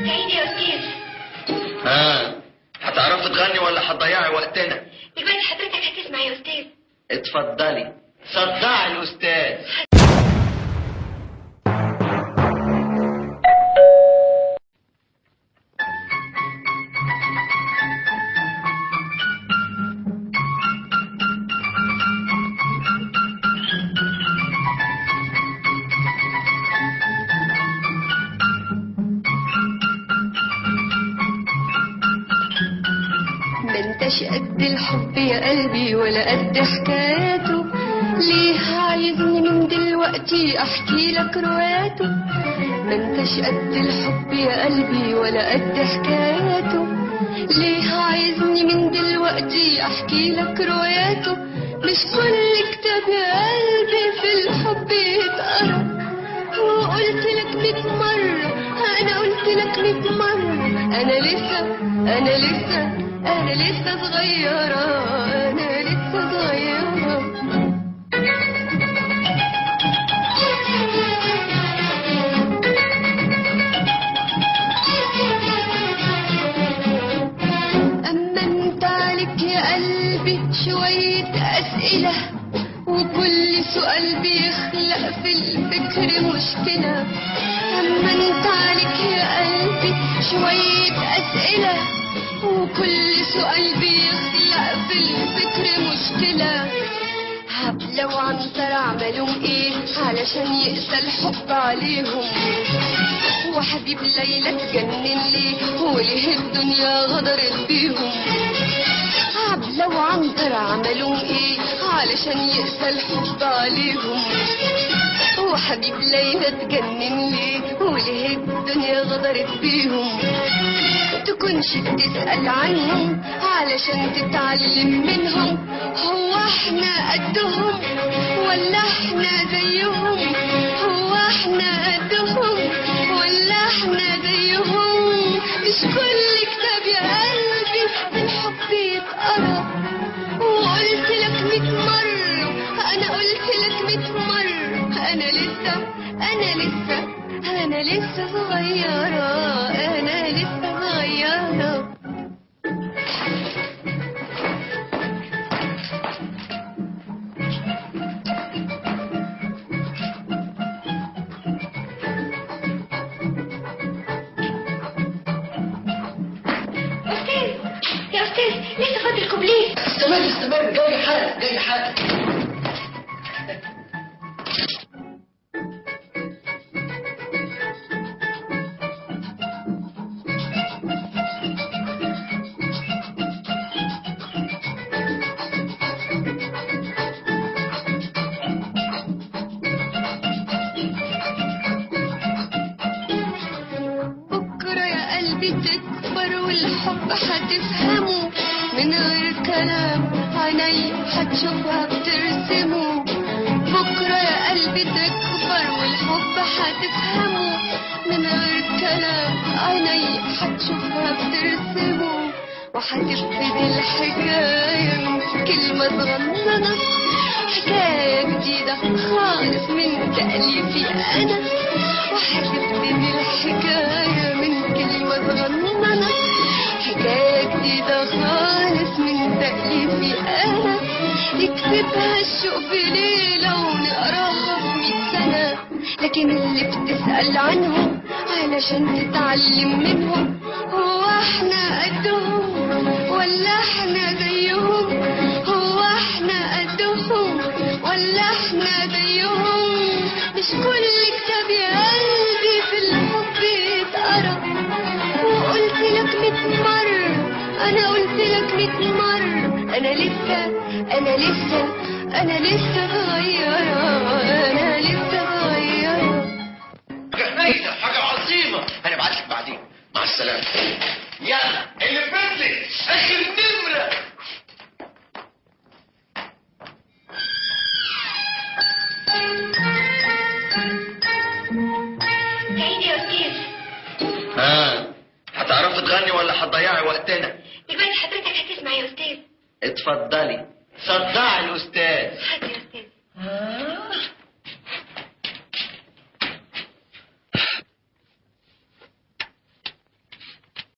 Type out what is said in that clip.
سعيد يا أستاذ. ها، هتعرفي تغني ولا هتضيعي وقتنا؟ دلوقتي حضرتك هتسمع يا أستاذ. اتفضلي صدعي الأستاذ. منتش قد الحب يا قلبي ولا قد حكاياته، ليه عايزني من دلوقتي احكي لك رواياته؟ منتش قد الحب يا قلبي ولا قد حكاياته، ليه عايزني من دلوقتي احكي لك رواياته؟ مش كل كتاب يا قلبي في الحب يتقرا، وقلت لك 100 مرة، انا قلت لك 100 مرة، انا لسه صغيرة، أنا لسه صغيرة. أما أنت عليك يا قلبي شوية أسئلة، وكل سؤال بيخلق في الفكر مشكلة. أما أنت عليك يا قلبي شوية أسئلة، وكل سؤال بيخلق في الفكر مشكلة. هبلة وعنتر عملوا ايه علشان يقسى الحب عليهم؟ وحبيب ليلى اتجنن ليه وليه الدنيا غدرت بيهم؟ هبلة وعنتر عملوا ايه علشان يقسى الحب عليهم؟ وحبيب ليلى اتجنن ليه وليه الدنيا غدرت بيهم؟ تكونش بتسأل عنهم علشان تتعلم منهم، هو احنا قدهم ولا احنا زيهم؟ هو احنا قدهم ولا احنا زيهم؟ مش كل كتاب يا قلبي في الحب يتقرا، وقلت لك 100 مرة، انا قلت لك 100 مرة، انا لسه صغيرة، انا لسه صغيرة. يا أستاذ لسه فاضل كوبليه. استمر، جاي حالا. بكرة يا قلبي تكبر والحب هتفهمه، من غير كلام عيني هتشوفها بترسمه. بكرة يا قلبي تكبر والحب هتفهمه، من غير كلام عيني هتشوفها بترسمه. وهتبتدي الحكاية من كلمة صغننة، حكاية جديدة خالص من تأليفي أنا. وهتبتدي الحكاية من كلمة صغننة، حكاية جديدة خالص من تأليفي أنا. نكتبها الشوق في ليلة ونقراها في 100 سنة، لكن اللي بتسأل عنهم علشان تتعلم منهم، هو احنا قدهم ولا احنا زيهم؟ هو احنا قدهم ولا احنا زيهم؟ مش كل كتاب يا قلبي في الحب يتقرا، وقلت لك 100 مرة، انا قلت لك 100 مرة، انا لسه صغيرة، انا لسه صغيرة. هايلة، حاجة عظيمة. هنبعتلك بعدين. مع السلامة. يلا اللي فاتلك آخر نمرة. سعيد يا أستاذ. ها، هتعرفي تغني ولا هتضيعي وقتنا؟ دلوقتي حضرتك هتسمع يا أستاذ. اتفضلي صدعي الأستاذ.